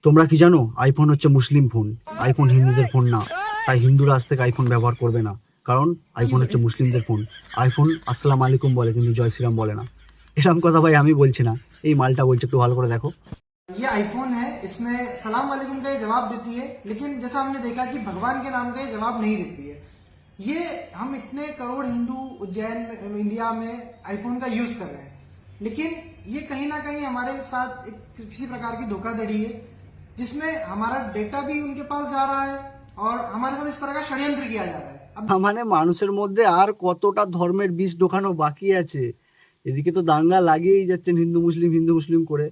তোমরা কি জানো আইফোন হচ্ছে মুসলিম ফোন, আইফোন হিন্দুদের ফোন না। তাই হিন্দুরা আজ থেকে আইফোন ব্যবহার করবে না, কারণ আইফোন হচ্ছে মুসলিমদের ফোন। আইফোন আসসালামু আলাইকুম বলে, কিন্তু জয় শ্রীরাম বলে না। এরকম কথা ভাই আমি বলছি না, এই মালটা বলছে, একটু ভালো করে দেখো। ये आईफोन है, इसमें सलाम वालेकुम का ये जवाब देती है, लेकिन जैसा हमने देखा कि भगवान के नाम का ये जवाब नहीं देती है। ये हम इतने करोड़ हिंदू उज्जैन में, इंडिया में आईफोन का यूज कर रहे हैं, लेकिन ये कहीं ना कहीं हमारे साथ एक किसी प्रकार की धोखाधड़ी है, जिसमें हमारा डेटा भी उनके पास जा रहा है और हमारे साथ इस तरह का षड्यंत्र किया जा रहा है। মানে মানুষের মধ্যে আর কতটা ধর্মের বীজ ঢোকানো বাকি আছে? এদিকে তো দাঙ্গা লাগিয়েই যাচ্ছেন হিন্দু মুসলিম করে,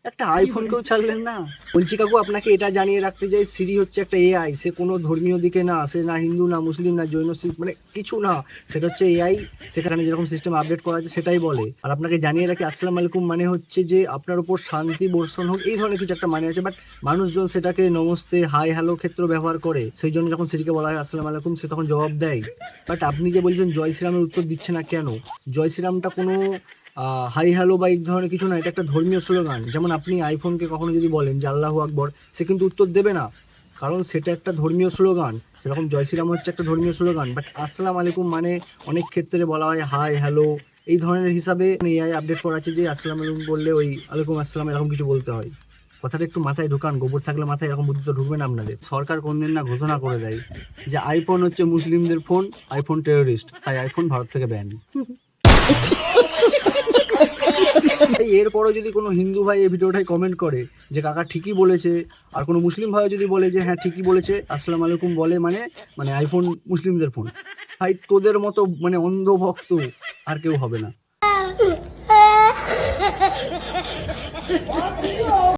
একটা আইফোন কেউ ছাড়লেন না। বলছি কাকু, আপনাকে এটা জানিয়ে রাখতে চাই, সিরি হচ্ছে একটা এআই। সে কোনো ধর্মীয় দিকে না, সে না হিন্দু না মুসলিম না জৈন শিখ, মানে কিছু না। সেটা হচ্ছে এআই, সেখানে যেরকম সিস্টেম আপডেট করা আছে সেটাই বলে। আর আপনাকে জানিয়ে রাখি, আসসালামু আলাইকুম মানে হচ্ছে যে আপনার উপর শান্তি বর্ষণ হোক, এই ধরনের কিছু একটা মানে আছে। বাট মানুষজন সেটাকে নমস্তে, হাই হ্যালো ক্ষেত্রে ব্যবহার করে। সেই জন্য যখন সিরিকে বলা হয় আসসালামু আলাইকুম, সে তখন জবাব দেয়। বাট আপনি যে বলছেন জয় শ্রীরামের উত্তর দিচ্ছে না কেন? জয় শ্রীরামটা কোনো হাই হ্যালো বা এই ধরনের কিছু না, এটা একটা ধর্মীয় স্লোগান। যেমন আপনি আইফোনকে কখনো যদি বলেন যে আল্লাহু আকবর, সে কিন্তু উত্তর দেবে না, কারণ সেটা একটা ধর্মীয় স্লোগান। সেরকম জয় শ্রীরাম হচ্ছে একটা ধর্মীয় স্লোগান। বাট আসসালামু আলাইকুম মানে অনেক ক্ষেত্রে বলা হয় হাই হ্যালো, এই ধরনের হিসাবে এআই আপডেট করা আছে যে আসসালামু আলাইকুম বললে ওই আলাইকুম আসসালাম এরকম কিছু বলতে হয়। কথাটা একটু মাথায় ঢোকান, গোবর থাকলে মাথায় এরকম বুদ্ধি তো ঢুকবে না আপনাদের। সরকার কোনদিন না ঘোষণা করে দেয় যে আইফোন হচ্ছে মুসলিমদের ফোন, আইফোন টেরোরিস্ট, তাই আইফোন ভারত থেকে ব্যান। এরপরও যদি কোনো হিন্দু ভাই এই ভিডিওটাই কমেন্ট করে যে কাকা ঠিকই বলেছে, আর কোনো মুসলিম ভাই যদি বলে যে হ্যাঁ ঠিকই বলেছে, আসসালামু আলাইকুম বলে মানে মানে আইফোন মুসলিমদের ফোন, ভাই তোদের মতো মানে অন্ধভক্ত আর কেউ হবে না।